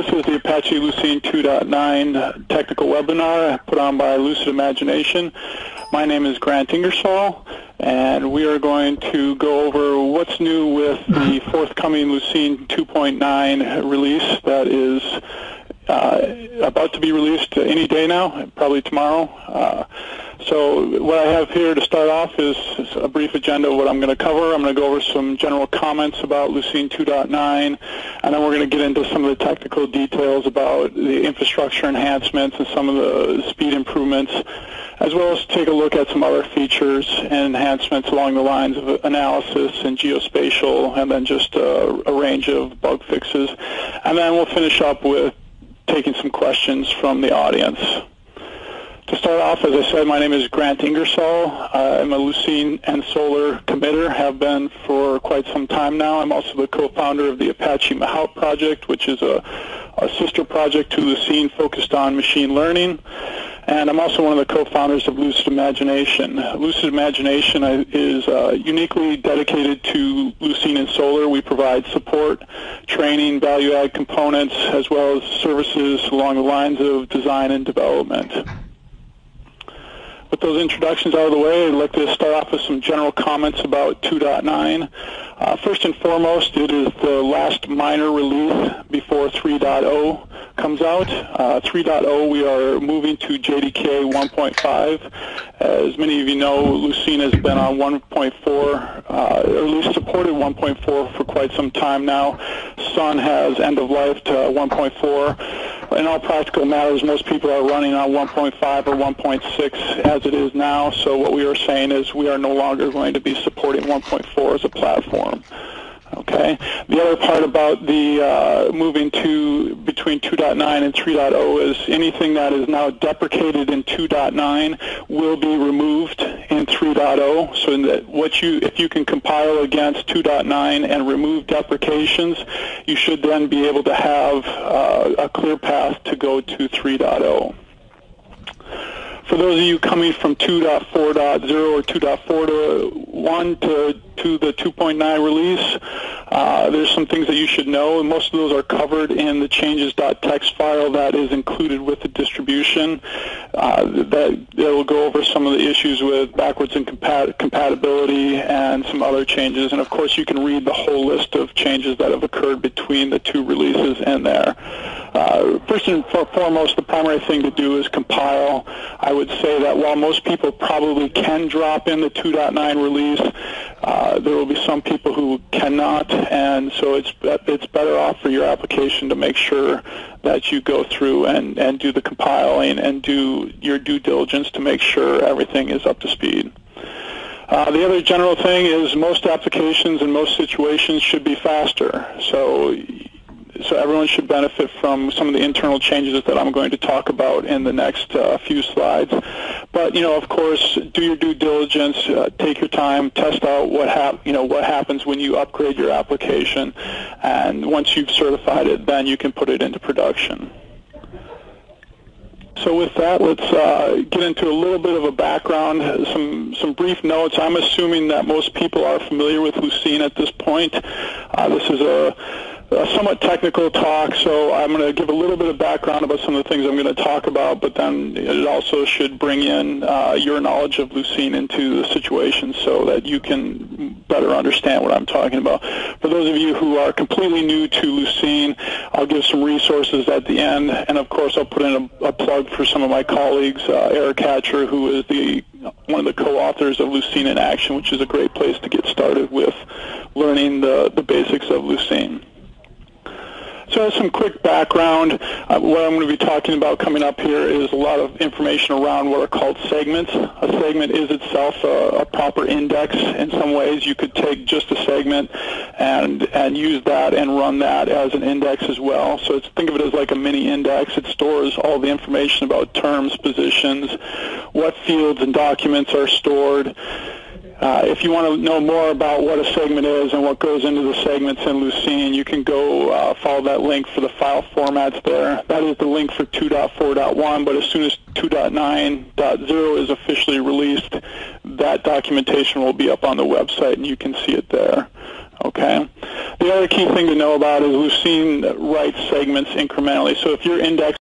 This is the Apache Lucene 2.9 technical webinar put on by Lucid Imagination. My name is Grant Ingersoll, and we are going to go over what's new with the forthcoming Lucene 2.9 release that is about to be released any day now, probably tomorrow. So what I have here to start off is a brief agenda of what I'm going to cover. I'm going to go over some general comments about Lucene 2.9, and then we're going to get into some of the technical details about the infrastructure enhancements and some of the speed improvements, as well as take a look at some other features and enhancements along the lines of analysis and geospatial, and then just a range of bug fixes. And then we'll finish up with taking some questions from the audience. To start off, as I said, my name is Grant Ingersoll. I'm a Lucene and Solar committer, have been for quite some time now. I'm also the co-founder of the Apache Mahout project, which is a sister project to Lucene focused on machine learning. And I'm also one of the co-founders of Lucid Imagination. Lucid Imagination is uniquely dedicated to Lucene and Solar. We provide support, training, value-add components, as well as services along the lines of design and development. With those introductions out of the way, I'd like to start off with some general comments about 2.9. First and foremost, it is the last minor release before 3.0 comes out. 3.0, we are moving to JDK 1.5. As many of you know, Lucene has been on 1.4, or at least supported 1.4 for quite some time now. Sun has end of life to 1.4. In all practical matters, most people are running on 1.5 or 1.6 as it is now. So what we are saying is we are no longer going to be supporting 1.4 as a platform. Okay. The other part about the moving to between 2.9 and 3.0 is anything that is now deprecated in 2.9 will be removed in 3.0. So that if you can compile against 2.9 and remove deprecations, you should then be able to have a clear path to go to 3.0. For those of you coming from 2.4.0 or 2.4 to 1 to the 2.9 release, there's some things that you should know, and most of those are covered in the changes.txt file that is included with the distribution. That will go over some of the issues with backwards and compatibility and some other changes. And of course, you can read the whole list of changes that have occurred between the two releases in there. First and foremost, the primary thing to do is compile. I would say that while most people probably can drop in the 2.9 release, there will be some people who cannot, and so it's better off for your application to make sure that you go through and do the compiling and do your due diligence to make sure everything is up to speed. The other general thing is most applications in most situations should be faster. So everyone should benefit from some of the internal changes that I'm going to talk about in the next few slides. But of course, do your due diligence, take your time, test out what happens when you upgrade your application, and once you've certified it, then you can put it into production. So with that, let's get into a little bit of a background, some brief notes. I'm assuming that most people are familiar with Lucene at this point. This is a somewhat technical talk, so I'm going to give a little bit of background about some of the things I'm going to talk about, but then it also should bring in your knowledge of Lucene into the situation so that you can better understand what I'm talking about. For those of you who are completely new to Lucene, I'll give some resources at the end, and of course I'll put in a plug for some of my colleagues, Eric Hatcher, who is one of the co-authors of Lucene in Action, which is a great place to get started with learning the basics of Lucene. So some quick background. What I'm going to be talking about coming up here is a lot of information around what are called segments. A segment is itself a proper index. In some ways, you could take just a segment and use that and run that as an index as well. So think of it as like a mini index. It stores all the information about terms, positions, what fields and documents are stored. If you want to know more about what a segment is and what goes into the segments in Lucene, you can go follow that link for the file formats there. That is the link for 2.4.1, but as soon as 2.9.0 is officially released, that documentation will be up on the website and you can see it there. Okay. The other key thing to know about is Lucene writes segments incrementally. So if your index